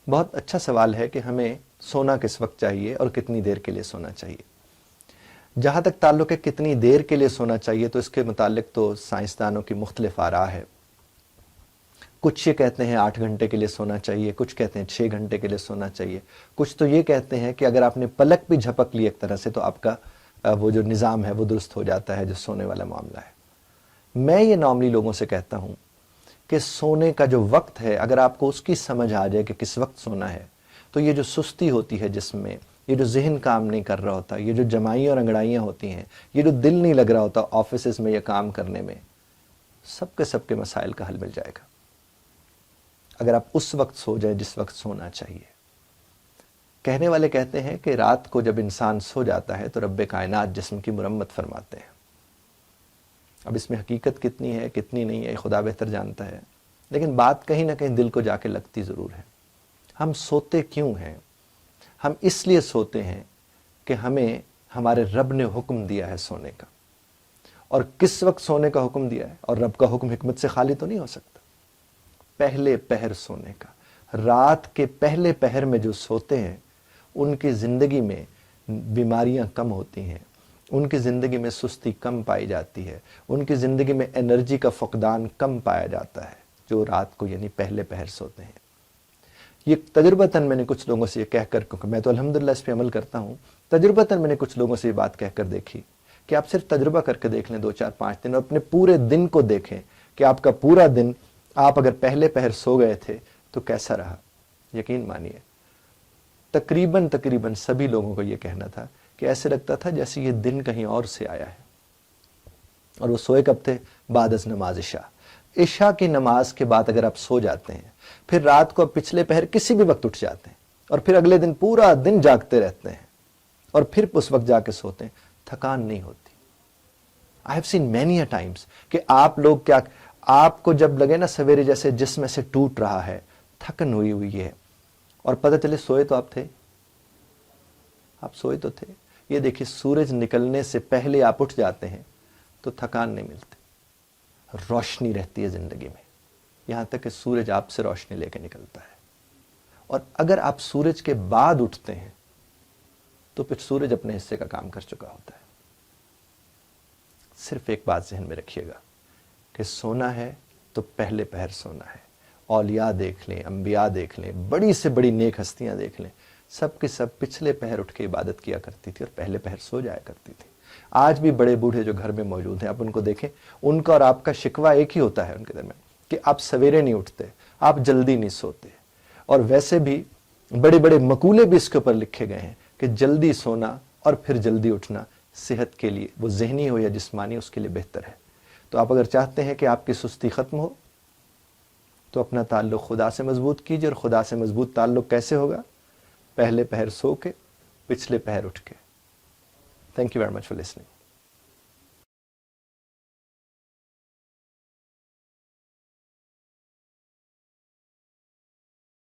بہت اچھا سوال ہے کہ ہمیں سونا کس وقت چاہیے اور کتنی دیر کے لیے سونا چاہیے۔ جہاں تک تعلق ہے کتنی دیر کے لیے سونا چاہیے، تو اس کے متعلق تو سائنسدانوں کی مختلف آراء ہے۔ کچھ یہ کہتے ہیں 8 گھنٹے کے لیے سونا چاہیے، کچھ کہتے ہیں 6 گھنٹے کے لیے سونا چاہیے، کچھ تو یہ کہتے ہیں کہ اگر آپ نے پلک بھی جھپک لی ایک طرح سے تو آپ کا وہ جو نظام ہے وہ درست ہو جاتا ہے، جو سونے والا معاملہ ہے۔ میں یہ نارملی لوگوں سے کہتا ہوں کہ سونے کا جو وقت ہے، اگر آپ کو اس کی سمجھ آ جائے کہ کس وقت سونا ہے، تو یہ جو سستی ہوتی ہے جسم میں، یہ جو ذہن کام نہیں کر رہا ہوتا، یہ جو جمائیاں اور انگڑائیاں ہوتی ہیں، یہ جو دل نہیں لگ رہا ہوتا آفیسز میں یا کام کرنے میں، سب کے مسائل کا حل مل جائے گا اگر آپ اس وقت سو جائیں جس وقت سونا چاہیے۔ کہنے والے کہتے ہیں کہ رات کو جب انسان سو جاتا ہے تو رب کائنات جسم کی مرمت فرماتے ہیں۔ اب اس میں حقیقت کتنی ہے کتنی نہیں ہے خدا بہتر جانتا ہے، لیکن بات کہیں نہ کہیں دل کو جا کے لگتی ضرور ہے۔ ہم سوتے کیوں ہیں؟ ہم اس لیے سوتے ہیں کہ ہمیں ہمارے رب نے حکم دیا ہے سونے کا، اور کس وقت سونے کا حکم دیا ہے، اور رب کا حکم حکمت سے خالی تو نہیں ہو سکتا۔ پہلے پہر سونے کا، رات کے پہلے پہر میں جو سوتے ہیں ان کی زندگی میں بیماریاں کم ہوتی ہیں، ان کی زندگی میں سستی کم پائی جاتی ہے، ان کی زندگی میں انرجی کا فقدان کم پایا جاتا ہے، جو رات کو یعنی پہلے پہر سوتے ہیں۔ یہ تجربتاً میں نے کچھ لوگوں سے یہ کہہ کر، کیونکہ میں تو الحمدللہ اس پہ عمل کرتا ہوں، تجربتاً میں نے کچھ لوگوں سے یہ بات کہہ کر دیکھی کہ آپ صرف تجربہ کر کے دیکھ لیں 2 4 5 دن، اور اپنے پورے دن کو دیکھیں کہ آپ کا پورا دن آپ اگر پہلے پہر سو گئے تھے تو کیسا رہا۔ یقین مانیے تقریباً سبھی لوگوں کو یہ کہنا تھا کہ ایسے لگتا تھا جیسے یہ دن کہیں اور سے آیا ہے۔ اور وہ سوئے کب تھے؟ بعد از نماز عشاء کی نماز کے بعد اگر آپ سو جاتے ہیں، پھر رات کو پچھلے پہر کسی بھی وقت اٹھ جاتے ہیں، اور پھر اگلے دن پورا دن جاگتے رہتے ہیں، اور پھر اس وقت جا کے سوتے ہیں، تھکان نہیں ہوتی۔ I have seen many a times کہ آپ لوگ کیا، آپ کو جب لگے نا سویرے جیسے جسم سے ٹوٹ رہا ہے، تھکن ہوئی ہے، اور پتہ چلے سوئے تو آپ تھے، آپ سوئے تو تھے۔ یہ دیکھیے سورج نکلنے سے پہلے آپ اٹھ جاتے ہیں تو تھکان نہیں ملتی، روشنی رہتی ہے زندگی میں، یہاں تک کہ سورج آپ سے روشنی لے کے نکلتا ہے۔ اور اگر آپ سورج کے بعد اٹھتے ہیں تو پھر سورج اپنے حصے کا کام کر چکا ہوتا ہے۔ صرف ایک بات ذہن میں رکھیے گا کہ سونا ہے تو پہلے پہر سونا ہے۔ اولیاء دیکھ لیں، انبیاء دیکھ لیں، بڑی سے بڑی نیک ہستیاں دیکھ لیں، سب کے سب پچھلے پہر اٹھ کے عبادت کیا کرتی تھی اور پہلے پہر سو جایا کرتی تھی۔ آج بھی بڑے بوڑھے جو گھر میں موجود ہیں، آپ ان کو دیکھیں، ان کا اور آپ کا شکوہ ایک ہی ہوتا ہے ان کے درمیان کہ آپ سویرے نہیں اٹھتے، آپ جلدی نہیں سوتے۔ اور ویسے بھی بڑے بڑے مقولے بھی اس کے اوپر لکھے گئے ہیں کہ جلدی سونا اور پھر جلدی اٹھنا صحت کے لیے، وہ ذہنی ہو یا جسمانی، اس کے لیے بہتر ہے۔ تو آپ اگر چاہتے ہیں کہ آپ کی سستی ختم ہو تو اپنا تعلق خدا سے مضبوط کیجیے، اور خدا سے مضبوط تعلق کیسے ہوگا؟ پہلے پہر سو کے، پچھلے پہر اٹھ کے۔ Thank you very much for listening.